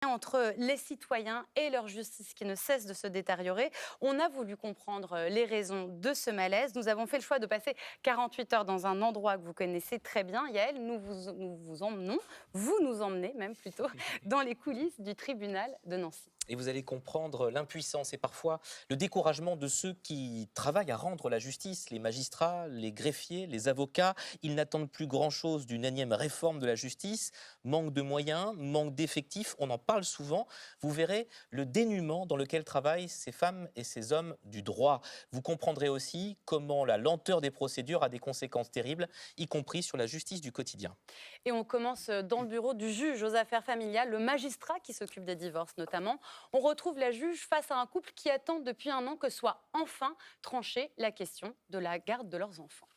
Entre les citoyens et leur justice qui ne cesse de se détériorer. On a voulu comprendre les raisons de ce malaise. Nous avons fait le choix de passer 48 heures dans un endroit que vous connaissez très bien. Yael, nous emmenons, vous nous emmenez même plutôt, dans les coulisses du tribunal de Nancy. Et vous allez comprendre l'impuissance et parfois le découragement de ceux qui travaillent à rendre la justice, les magistrats, les greffiers, les avocats. Ils n'attendent plus grand-chose d'une énième réforme de la justice. Manque de moyens, manque d'effectifs, on en parle souvent. Vous verrez le dénuement dans lequel travaillent ces femmes et ces hommes du droit. Vous comprendrez aussi comment la lenteur des procédures a des conséquences terribles, y compris sur la justice du quotidien. Et on commence dans le bureau du juge aux affaires familiales, le magistrat qui s'occupe des divorces notamment. On retrouve la juge face à un couple qui attend depuis un an que soit enfin tranchée la question de la garde de leurs enfants.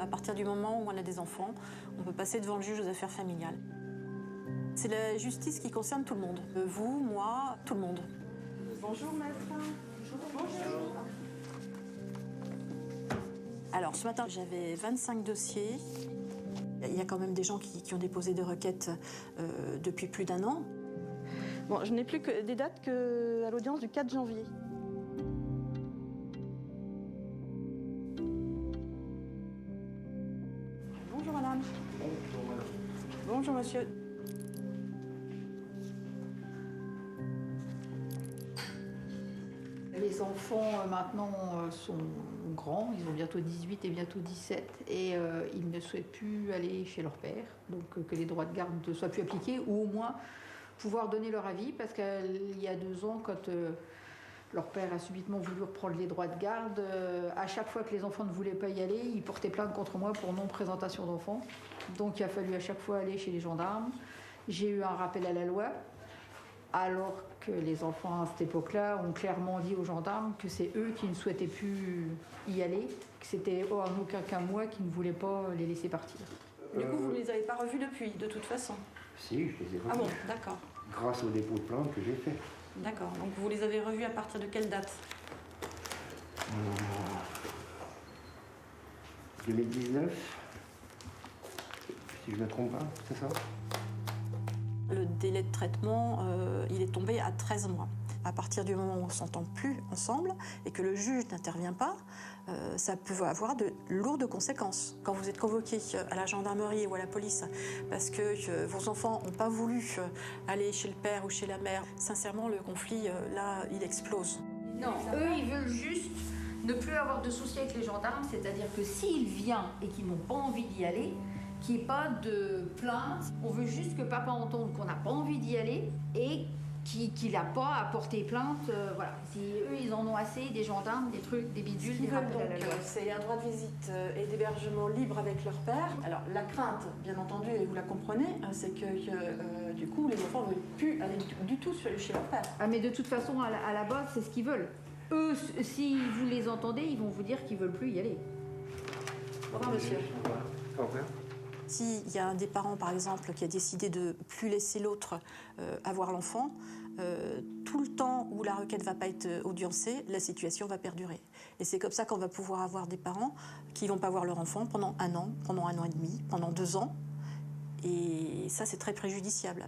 À partir du moment où on a des enfants, on peut passer devant le juge aux affaires familiales. C'est la justice qui concerne tout le monde. Vous, moi, tout le monde. Bonjour maître. Bonjour. Alors ce matin, j'avais 25 dossiers. Il y a quand même des gens qui ont déposé des requêtes depuis plus d'un an. Bon, je n'ai plus que des dates qu'à l'audience du 4 janvier. Bonjour madame. Bonjour madame. Bonjour monsieur. Les enfants maintenant sont grands, ils ont bientôt 18 et bientôt 17 et ils ne souhaitent plus aller chez leur père, donc que les droits de garde ne soient plus appliqués ou au moins pouvoir donner leur avis parce qu'il y a 2 ans quand leur père a subitement voulu reprendre les droits de garde, à chaque fois que les enfants ne voulaient pas y aller, ils portaient plainte contre moi pour non-présentation d'enfants. Donc il a fallu à chaque fois aller chez les gendarmes. J'ai eu un rappel à la loi. Alors que les enfants à cette époque-là ont clairement dit aux gendarmes que c'est eux qui ne souhaitaient plus y aller, que c'était en aucun cas moi qui ne voulais pas les laisser partir. Du coup, vous ne les avez pas revus depuis, de toute façon? Si, je les ai revus. Ah bon, d'accord. Grâce au dépôt de plainte que j'ai fait. D'accord. Donc vous les avez revus à partir de quelle date? 2019, si je ne me trompe pas, c'est ça? Le délai de traitement, il est tombé à 13 mois. À partir du moment où on ne s'entend plus ensemble et que le juge n'intervient pas, ça peut avoir de lourdes conséquences. Quand vous êtes convoqué à la gendarmerie ou à la police parce que vos enfants n'ont pas voulu aller chez le père ou chez la mère, sincèrement, le conflit, là, il explose. Non, eux, ils veulent juste ne plus avoir de soucis avec les gendarmes, c'est-à-dire que s'il vient et qu'ils n'ont pas envie d'y aller, qu'il n'y ait pas de plainte. On veut juste que papa entende qu'on n'a pas envie d'y aller et qu'il n'a pas à porter plainte. Voilà. Si eux, ils en ont assez, des gendarmes, des trucs, des bidules, des rappels à la loi. C'est un droit de visite et d'hébergement libre avec leur père. Alors la crainte, bien entendu, et vous la comprenez, c'est que du coup, les enfants ne veulent plus aller du tout chez leur père. Ah, mais de toute façon, à la base, c'est ce qu'ils veulent. Eux, si vous les entendez, ils vont vous dire qu'ils ne veulent plus y aller. Au revoir, monsieur. Au revoir. S'il y a un des parents, par exemple, qui a décidé de ne plus laisser l'autre avoir l'enfant, tout le temps où la requête ne va pas être audiencée, la situation va perdurer. Et c'est comme ça qu'on va pouvoir avoir des parents qui ne vont pas voir leur enfant pendant un an et demi, pendant 2 ans. Et ça, c'est très préjudiciable.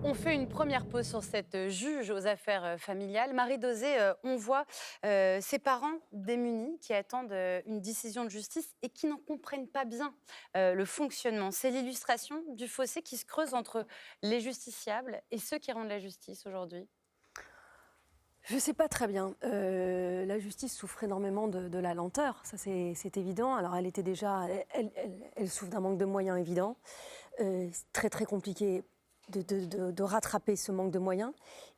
On fait une première pause sur cette juge aux affaires familiales. Marie Dosé, on voit ces parents démunis qui attendent une décision de justice et qui n'en comprennent pas bien le fonctionnement. C'est l'illustration du fossé qui se creuse entre les justiciables et ceux qui rendent la justice aujourd'hui. Je ne sais pas très bien. La justice souffre énormément de la lenteur, ça c'est évident. Alors elle était déjà, elle souffre d'un manque de moyens évident. C'est très très compliqué de rattraper ce manque de moyens.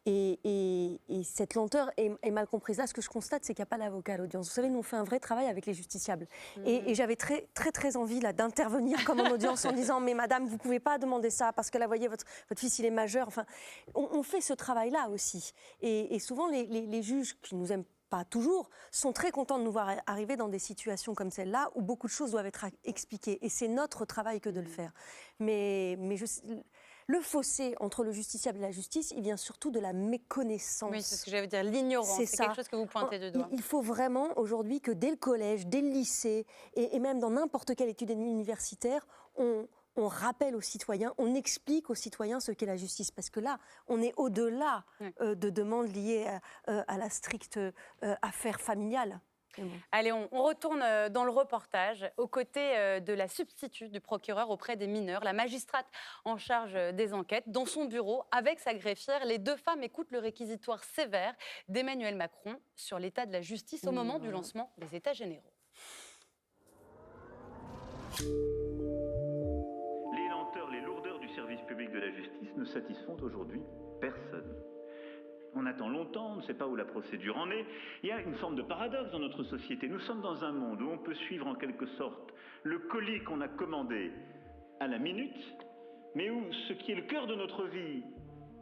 Et cette lenteur est mal comprise. Là, ce que je constate, c'est qu'il n'y a pas d'avocat à l'audience. Vous savez, nous, on fait un vrai travail avec les justiciables. Et j'avais très, très, très envie là, d'intervenir comme en audience en disant « Mais madame, vous ne pouvez pas demander ça parce que là, voyez, votre fils, il est majeur. » Enfin, on fait ce travail-là aussi. Et souvent, les juges qui nous aiment pas toujours, sont très contents de nous voir arriver dans des situations comme celle-là où beaucoup de choses doivent être expliquées. Et c'est notre travail que de le faire. Mais le fossé entre le justiciable et la justice, il vient surtout de la méconnaissance. Oui, c'est ce que j'allais dire, l'ignorance. C'est quelque chose que vous pointez du doigt. Il faut vraiment aujourd'hui que dès le collège, dès le lycée et même dans n'importe quelle étude universitaire, on on rappelle aux citoyens, on explique aux citoyens ce qu'est la justice. Parce que là, on est au-delà de demandes liées à la stricte affaire familiale. Allez, on retourne dans le reportage aux côtés de la substitut du procureur auprès des mineurs, la magistrate en charge des enquêtes. Dans son bureau, avec sa greffière, les deux femmes écoutent le réquisitoire sévère d'Emmanuel Macron sur l'état de la justice au moment du lancement des États généraux. Les lenteurs, les lourdeurs du service public de la justice ne satisfont aujourd'hui personne. On attend longtemps, on ne sait pas où la procédure en est. Il y a une forme de paradoxe dans notre société. Nous sommes dans un monde où on peut suivre en quelque sorte le colis qu'on a commandé à la minute, mais où ce qui est le cœur de notre vie,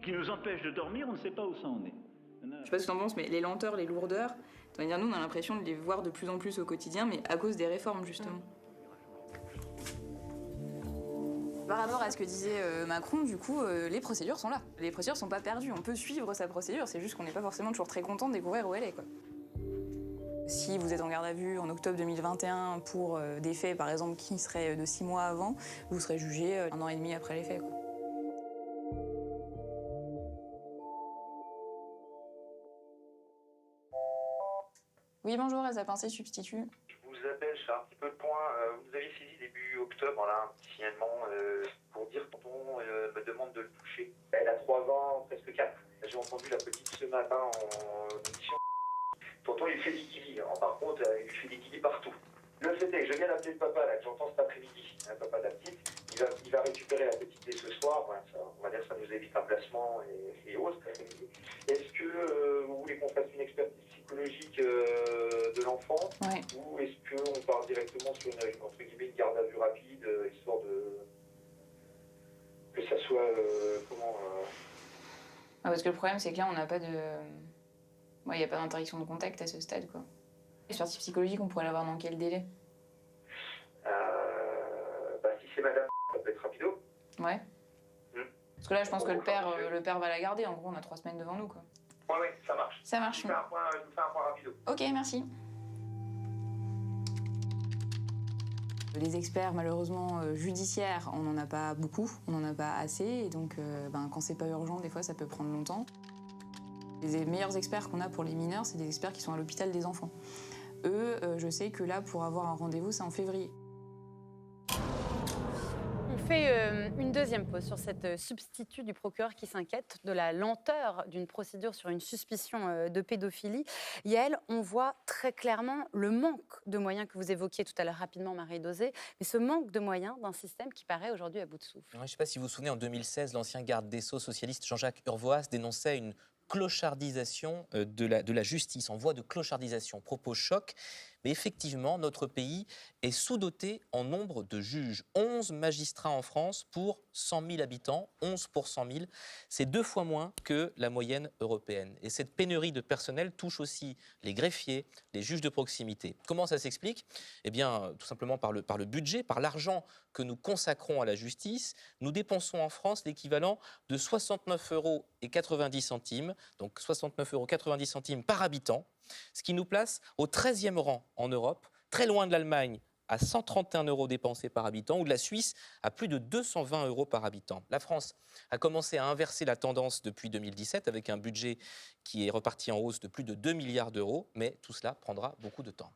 qui nous empêche de dormir, on ne sait pas où ça en est. Je sais pas ce que tu en penses, mais les lenteurs, les lourdeurs, nous on a l'impression de les voir de plus en plus au quotidien, mais à cause des réformes justement. Par rapport à ce que disait Macron, du coup, les procédures sont là. Les procédures sont pas perdues. On peut suivre sa procédure, c'est juste qu'on n'est pas forcément toujours très content de découvrir où elle est, quoi. Si vous êtes en garde à vue en octobre 2021 pour des faits, par exemple, qui seraient de 6 mois avant, vous serez jugé 1 an et demi après les faits, quoi. Oui, bonjour, Elsa Pincé, substitut. Je vous appelle, je fais un petit peu de point. Vous nous avez saisi début octobre, là, un petit signalement pour dire que tonton me demande de le toucher. Elle a 3 ans, presque 4. J'ai entendu la petite ce matin en audition. Tonton, il fait des kili. Par contre, il fait des kili partout. Le fait est que je viens d'appeler le papa, là, que j'entends cet après-midi, le papa de la petite. Il va récupérer la petite dès ce soir. Voilà, ça, on va dire que ça nous évite un placement et autres. Est-ce que vous voulez qu'on fasse une expertise psychologique de l'enfant, ouais. Ou est-ce qu'on part directement sur une, entre guillemets, une garde à vue rapide, histoire de que ça soit Parce que le problème, c'est que là, on n'a pas de... il n'y a pas d'interdiction de contact à ce stade, quoi. L'expertise psychologique, on pourrait l'avoir dans quel délai? Si c'est madame, ça peut être rapido. Ouais. Parce que là, je pense que le père va la garder. En gros, on a 3 semaines devant nous, quoi. Ouais, ça marche. Ça marche. Je vous fais un point rapido. Ok, merci. Les experts, malheureusement, judiciaires, on n'en a pas beaucoup, on n'en a pas assez. Et donc, quand c'est pas urgent, des fois, ça peut prendre longtemps. Les meilleurs experts qu'on a pour les mineurs, c'est des experts qui sont à l'hôpital des enfants. Eux, je sais que là, pour avoir un rendez-vous, c'est en février. On fait une deuxième pause sur cette substitut du procureur qui s'inquiète de la lenteur d'une procédure sur une suspicion de pédophilie. Yael, on voit très clairement le manque de moyens que vous évoquiez tout à l'heure rapidement, Marie Dosé, mais ce manque de moyens d'un système qui paraît aujourd'hui à bout de souffle. Je ne sais pas si vous vous souvenez, en 2016, l'ancien garde des Sceaux socialiste Jean-Jacques Urvoas dénonçait une clochardisation de la justice, en voie de clochardisation. Propos choc, mais effectivement, notre pays est sous-doté en nombre de juges. 11 magistrats en France pour 100 000 habitants, 11 pour 100 000. C'est 2 fois moins que la moyenne européenne. Et cette pénurie de personnel touche aussi les greffiers, les juges de proximité. Comment ça s'explique? Eh bien, tout simplement par le budget, par l'argent que nous consacrons à la justice. Nous dépensons en France l'équivalent de 69,90 €, donc 69,90 € par habitant, ce qui nous place au 13e rang en Europe, très loin de l'Allemagne, à 131 € dépensés par habitant, ou de la Suisse à plus de 220 € par habitant. La France a commencé à inverser la tendance depuis 2017 avec un budget qui est reparti en hausse de plus de 2 milliards d'euros, mais tout cela prendra beaucoup de temps.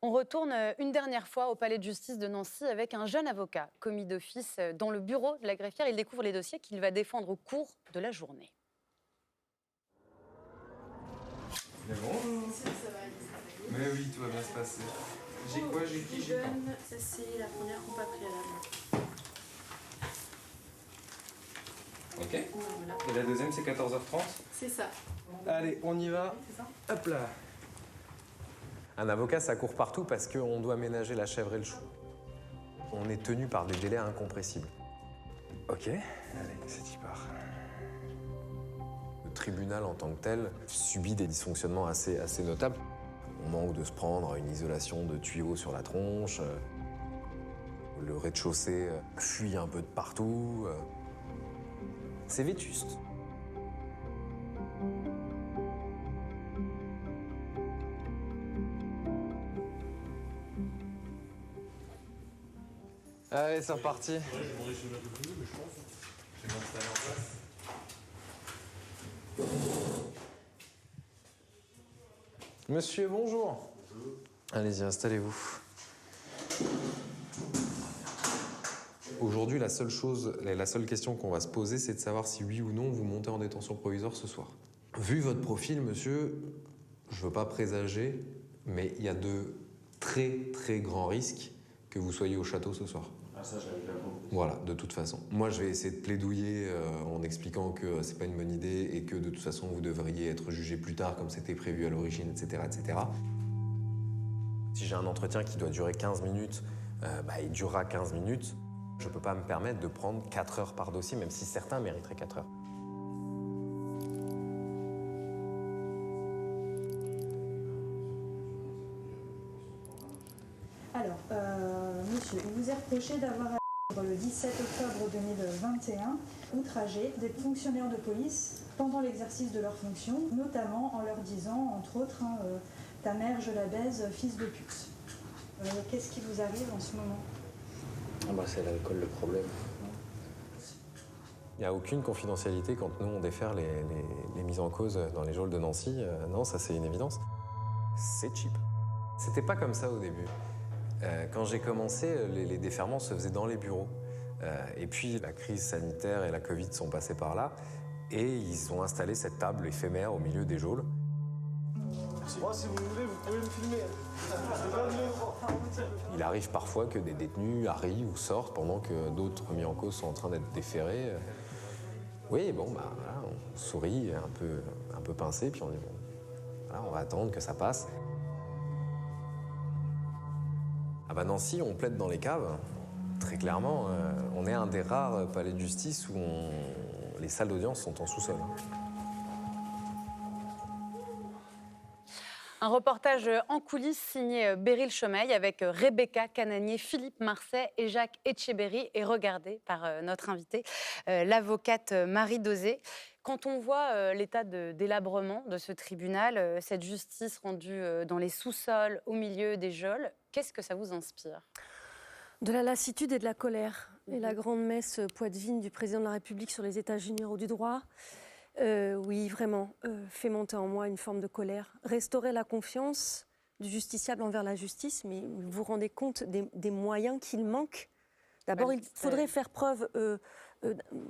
On retourne une dernière fois au palais de justice de Nancy avec un jeune avocat commis d'office dans le bureau de la greffière. Il découvre les dossiers qu'il va défendre au cours de la journée. Mais bon, mais oui, tout va bien se passer. J'ai quoi, j'ai qui, j'ai quand? Ça c'est la première compa préalable. Ok. Et la deuxième, c'est 14h30? C'est ça. Allez, on y va. Hop là. Un avocat, ça court partout parce qu'on doit ménager la chèvre et le chou. On est tenu par des délais incompressibles. Ok, allez, c'est y part. Le tribunal en tant que tel subit des dysfonctionnements assez notables. On manque de se prendre une isolation de tuyaux sur la tronche. Le rez-de-chaussée fuit un peu de partout. C'est vétuste. Allez, c'est reparti. Monsieur, bonjour. Allez-y, installez-vous. Aujourd'hui, la seule question qu'on va se poser, c'est de savoir si oui ou non vous montez en détention provisoire ce soir. Vu votre profil, monsieur, je veux pas présager, mais il y a de très très grands risques que vous soyez au château ce soir. Ah ça, j'avais pas compris. Voilà, de toute façon. Moi, je vais essayer de plaidoyer en expliquant que c'est pas une bonne idée et que de toute façon, vous devriez être jugé plus tard comme c'était prévu à l'origine, etc., etc. Si j'ai un entretien qui doit durer 15 minutes, il durera 15 minutes. Je peux pas me permettre de prendre 4 heures par dossier, même si certains mériteraient 4 heures. Alors, monsieur, il vous est reproché d'avoir le 17 octobre 2021 outragé des fonctionnaires de police pendant l'exercice de leurs fonctions, notamment en leur disant, entre autres, ta mère, je la baise, fils de pute. Qu'est-ce qui vous arrive en ce moment? C'est l'alcool le problème. Il n'y a aucune confidentialité quand nous on défère les mises en cause dans les geôles de Nancy. Non, ça c'est une évidence. C'est cheap. C'était pas comme ça au début. Quand j'ai commencé, les déferments se faisaient dans les bureaux. Et puis la crise sanitaire et la Covid sont passés par là et ils ont installé cette table éphémère au milieu des geôles. Moi, si vous voulez, vous pouvez me filmer. Il arrive parfois que des détenus arrivent ou sortent pendant que d'autres mis en cause sont en train d'être déférés. Oui, voilà, on sourit un peu pincé, puis on dit voilà, on va attendre que ça passe. Nancy, on plaide dans les caves, très clairement. On est un des rares palais de justice où les salles d'audience sont en sous-sol. Un reportage en coulisses signé Beryl Chomeil avec Rebecca Cananier, Philippe Marseille et Jacques Etcheberry et regardé par notre invitée, l'avocate Marie Dosé. Quand on voit l'état de délabrement de ce tribunal, cette justice rendue dans les sous-sols, au milieu des geôles, qu'est-ce que ça vous inspire? De la lassitude et de la colère. Et la grande messe poitevine du président de la République sur les états généraux du droit, oui, vraiment, fait monter en moi une forme de colère. Restaurer la confiance du justiciable envers la justice, mais vous vous rendez compte des moyens qu'il manque? D'abord, il faudrait faire preuve,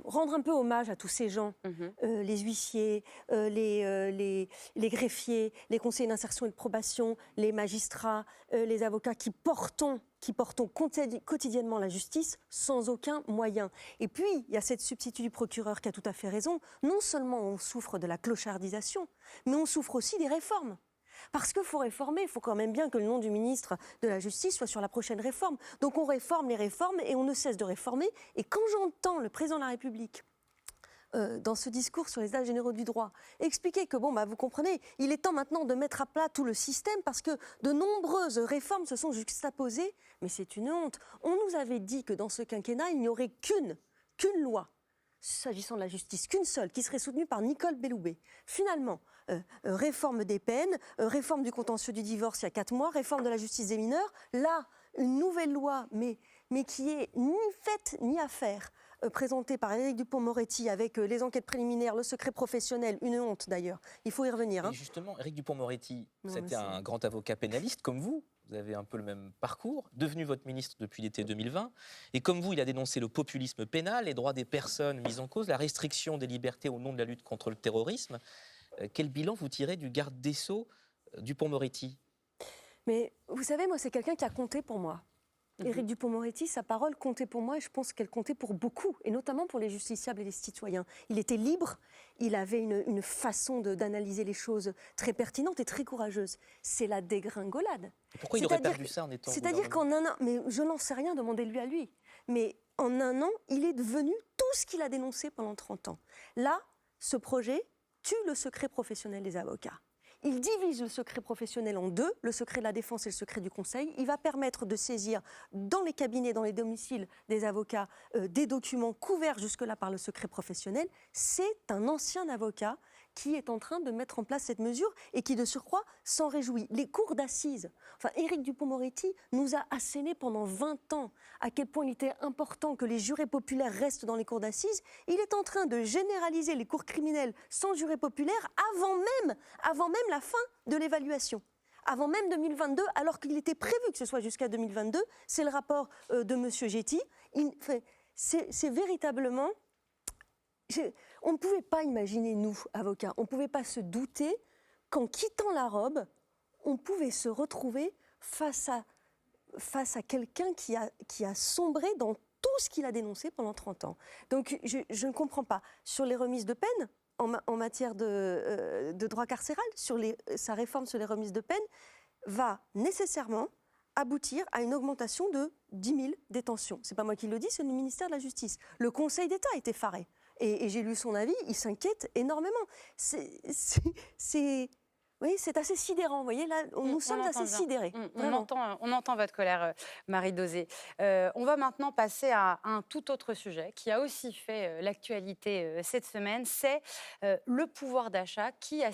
rendre un peu hommage à tous ces gens, les huissiers, les greffiers, les conseillers d'insertion et de probation, les magistrats, les avocats qui portons quotidiennement la justice sans aucun moyen. Et puis, il y a cette substitut du procureur qui a tout à fait raison. Non seulement on souffre de la clochardisation, mais on souffre aussi des réformes. Parce qu'il faut réformer, il faut quand même bien que le nom du ministre de la Justice soit sur la prochaine réforme. Donc on réforme les réformes et on ne cesse de réformer. Et quand j'entends le président de la République, dans ce discours sur les états généraux du droit, expliquer que, vous comprenez, il est temps maintenant de mettre à plat tout le système parce que de nombreuses réformes se sont juxtaposées. Mais c'est une honte. On nous avait dit que dans ce quinquennat, il n'y aurait qu'une loi, s'agissant de la justice, qu'une seule, qui serait soutenue par Nicole Belloubet. Finalement, réforme des peines, réforme du contentieux du divorce il y a 4 mois, réforme de la justice des mineurs. Là, une nouvelle loi, mais qui est ni faite ni à faire, présentée par Éric Dupond-Moretti avec les enquêtes préliminaires, le secret professionnel, une honte d'ailleurs. Il faut y revenir. Et justement, Éric Dupond-Moretti, c'était un grand avocat pénaliste comme vous. Vous avez un peu le même parcours, devenu votre ministre depuis l'été 2020. Et comme vous, il a dénoncé le populisme pénal, les droits des personnes mises en cause, la restriction des libertés au nom de la lutte contre le terrorisme. Quel bilan vous tirez du garde des Sceaux, Dupond-Moretti? Mais vous savez, moi, c'est quelqu'un qui a compté pour moi. Éric Dupond-Moretti, sa parole comptait pour moi et je pense qu'elle comptait pour beaucoup, et notamment pour les justiciables et les citoyens. Il était libre, il avait une façon d'analyser les choses très pertinente et très courageuse. C'est la dégringolade. Pourquoi il aurait perdu ça en étant C'est-à-dire qu'en un an, mais je n'en sais rien, demandez-lui à lui, mais en un an, il est devenu tout ce qu'il a dénoncé pendant 30 ans. Là, ce projet tue le secret professionnel des avocats. Il divise le secret professionnel en 2, le secret de la défense et le secret du conseil. Il va permettre de saisir dans les cabinets, dans les domiciles des avocats, des documents couverts jusque-là par le secret professionnel. C'est un ancien avocat qui est en train de mettre en place cette mesure et qui, de surcroît, s'en réjouit. Les cours d'assises. Enfin, Éric Dupond-Moretti nous a asséné pendant 20 ans à quel point il était important que les jurés populaires restent dans les cours d'assises. Il est en train de généraliser les cours criminels sans jurés populaires avant même la fin de l'évaluation. Avant même 2022, alors qu'il était prévu que ce soit jusqu'à 2022. C'est le rapport de M. Getty. C'est véritablement... On ne pouvait pas imaginer, nous, avocats, on ne pouvait pas se douter qu'en quittant la robe, on pouvait se retrouver face à quelqu'un qui a sombré dans tout ce qu'il a dénoncé pendant 30 ans. Donc je ne comprends pas. Sur les remises de peine, en matière de droit carcéral, sa réforme sur les remises de peine va nécessairement aboutir à une augmentation de 10 000 détentions. Ce n'est pas moi qui le dis, c'est le ministère de la Justice. Le Conseil d'État a été effaré. Et j'ai lu son avis, il s'inquiète énormément. Oui, c'est assez sidérant, vous voyez, là, nous sommes assez sidérés. On entend votre colère, Marie Dauzé. On va maintenant passer à un tout autre sujet qui a aussi fait l'actualité cette semaine, c'est le pouvoir d'achat qui a